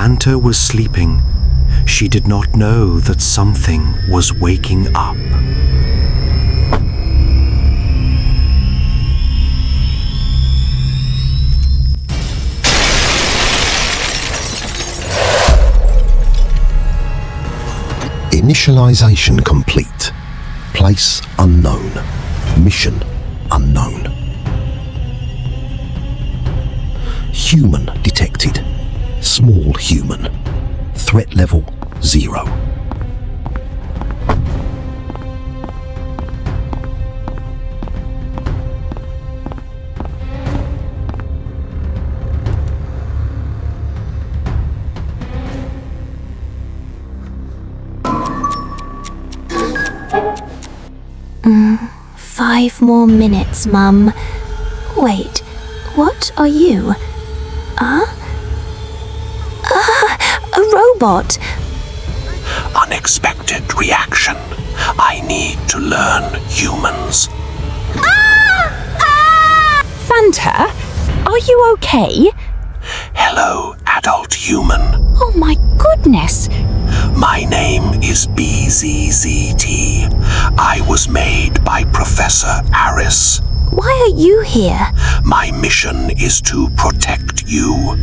Fanta was sleeping, she did not know that something was waking up. Initialization complete. Place unknown. Mission unknown. Human detected. Small human. Threat level 0. Five more minutes, Mum. Wait, what are you? A robot. Unexpected reaction. I need to learn humans. Fanta, are you okay? Hello, adult human. Oh my goodness. My name is BZZZT. I was made by Professor Aris. Why are you here? My mission is to protect you.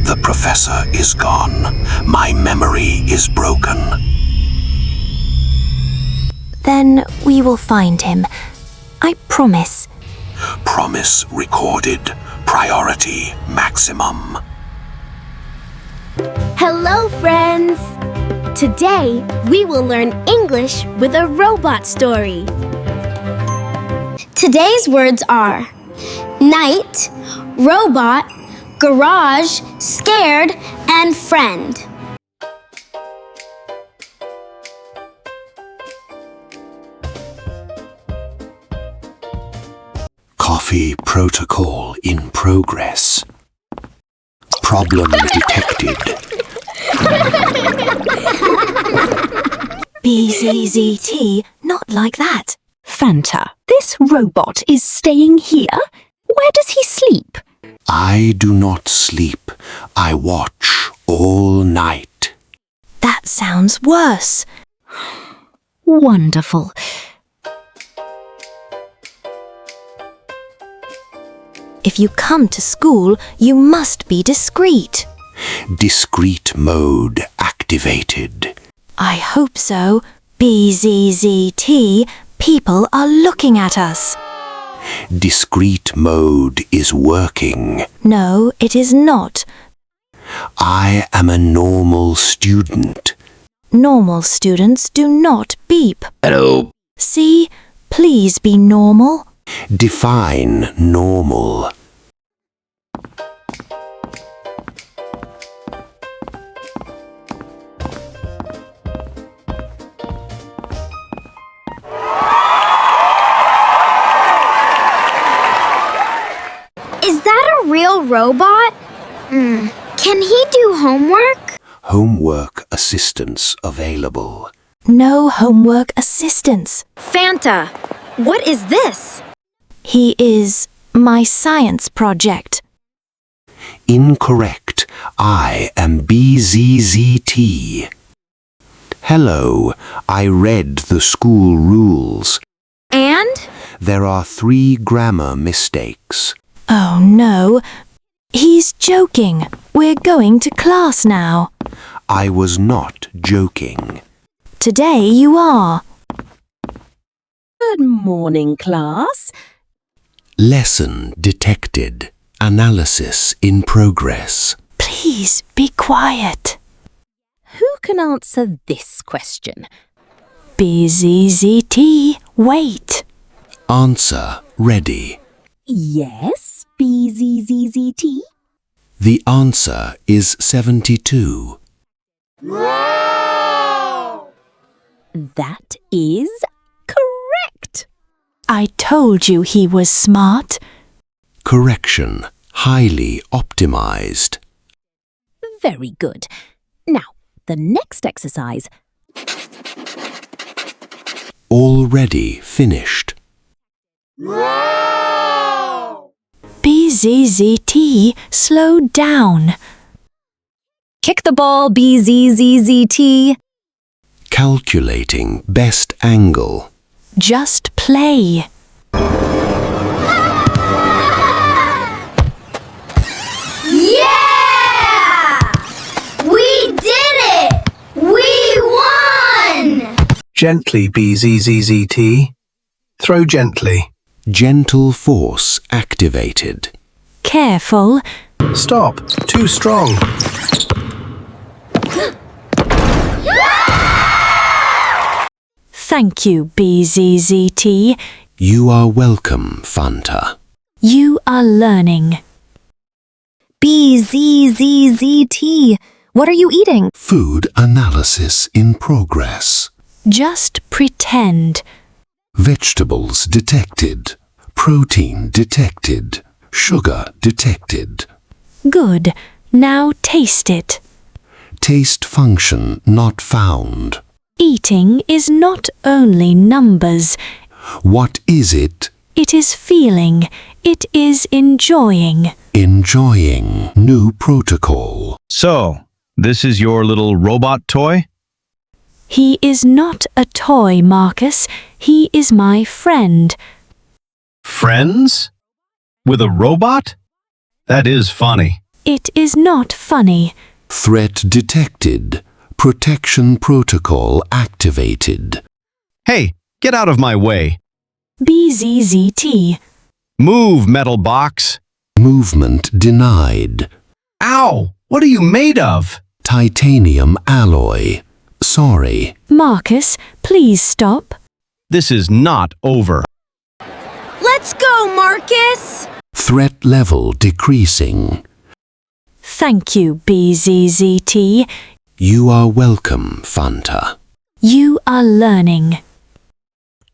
The professor is gone. My memory is broken. Then we will find him. I promise. Promise recorded. Priority maximum. Hello, friends! Today, we will learn English with a robot story. Today's words are night, robot, garage, scared, and friend. Coffee protocol in progress. Problem detected. BZZT, not like that. Fanta, this robot is staying here? Where does he sleep? I do not sleep. I watch all night. That sounds worse. Wonderful. If you come to school, you must be discreet. Discrete mode activated. I hope so. BZZT, people are looking at us. Discrete mode is working. No, it is not. I am a normal student. Normal students do not beep. Hello. See? Please be normal. Define normal. Is that a real robot? Can he do homework? Homework assistance available. No homework assistance. Fanta, what is this? He is my science project. Incorrect. I am BZZT. Hello, I read the school rules. And? There are 3 grammar mistakes. Oh no, he's joking. We're going to class now. I was not joking. Today you are. Good morning, class. Lesson detected. Analysis in progress. Please be quiet. Who can answer this question? BZZT, wait. Answer ready. Yes, BZZZT. The answer is 72. That is correct. I told you he was smart. Correction. Highly optimized. Very good. Now, the next exercise. Already finished. BZZT, slow down. Kick the ball, BZZZT. Calculating best angle. Just play. Yeah! We did it! We won! Gently, BZZZT. Throw gently. Gentle force activated. Careful. Stop. Too strong. Thank you, BZZT. You are welcome, Fanta. You are learning. BZZZT. What are you eating? Food analysis in progress. Just pretend. Vegetables detected. Protein detected. Sugar detected. Good. Now taste it. Taste function not found. Eating is not only numbers. What is it? It is feeling. It is enjoying. Enjoying new protocol. So, this is your little robot toy? He is not a toy, Marcus. He is my friend. Friends? With a robot? That is funny. It is not funny. Threat detected. Protection protocol activated. Hey, get out of my way. BZZT. Move, metal box. Movement denied. Ow! What are you made of? Titanium alloy. Sorry. Marcus, please stop. This is not over. Let's go, Marcus! Threat level decreasing. Thank you, BZZT. You are welcome, Fanta. You are learning.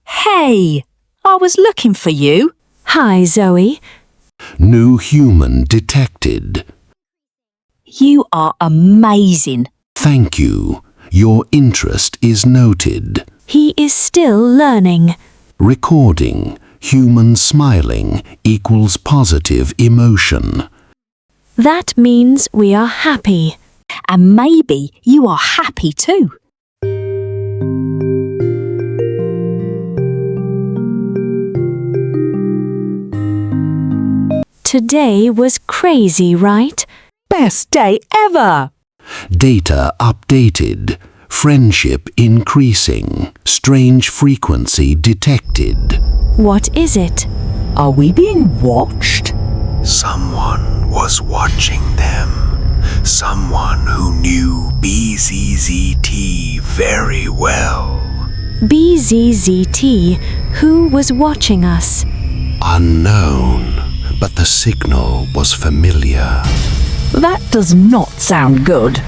Hey, I was looking for you. Hi, Zoe. New human detected. You are amazing. Thank you. Your interest is noted. He is still learning. Recording. Human smiling equals positive emotion. That means we are happy. And maybe you are happy too. Today was crazy, right? Best day ever. Data updated. Friendship increasing. Strange frequency detected. What is it? Are we being watched? Someone was watching them. Someone who knew BZZT very well. BZZT. Who was watching us? Unknown, but the signal was familiar. That does not sound good.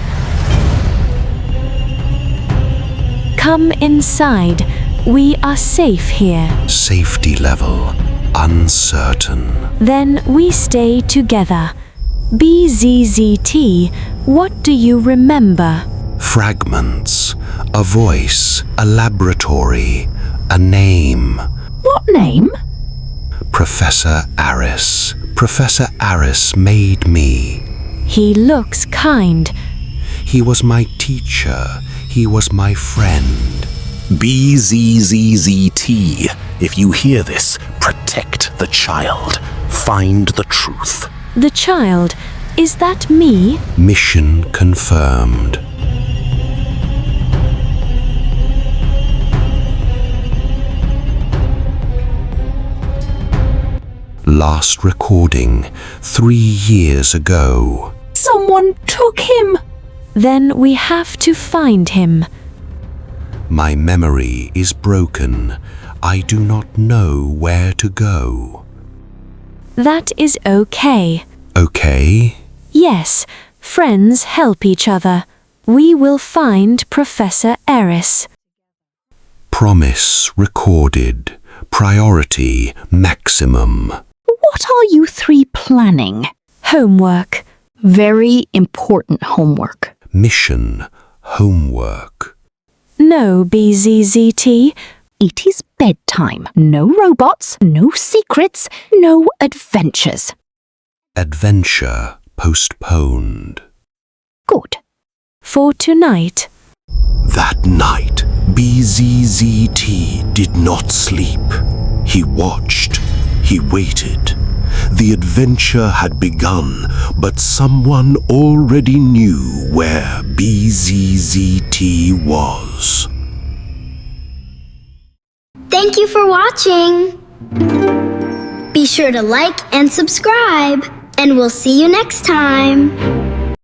Come inside. We are safe here. Safety level uncertain. Then we stay together. BZZT. What do you remember? Fragments. A voice. A laboratory. A name. What name? Professor Aris. Professor Aris made me. He looks kind. He was my teacher. He was my friend. BZZZT. If you hear this, protect the child. Find the truth. The child. Is that me? Mission confirmed. Last recording 3 years ago. Someone took him. Then we have to find him. My memory is broken. I do not know where to go. That is okay. Okay? Yes, friends help each other. We will find Professor Eris. Promise recorded. Priority maximum. What are you three planning? Homework. Very important homework. Mission homework. No, BZZT. It is bedtime. No robots, no secrets, no adventures. Adventure postponed. Good. for tonight. That night, BZZT did not sleep. He watched. He waited. The adventure had begun, but someone already knew where BZZT was. Thank you for watching. Be sure to like and subscribe, and we'll see you next time.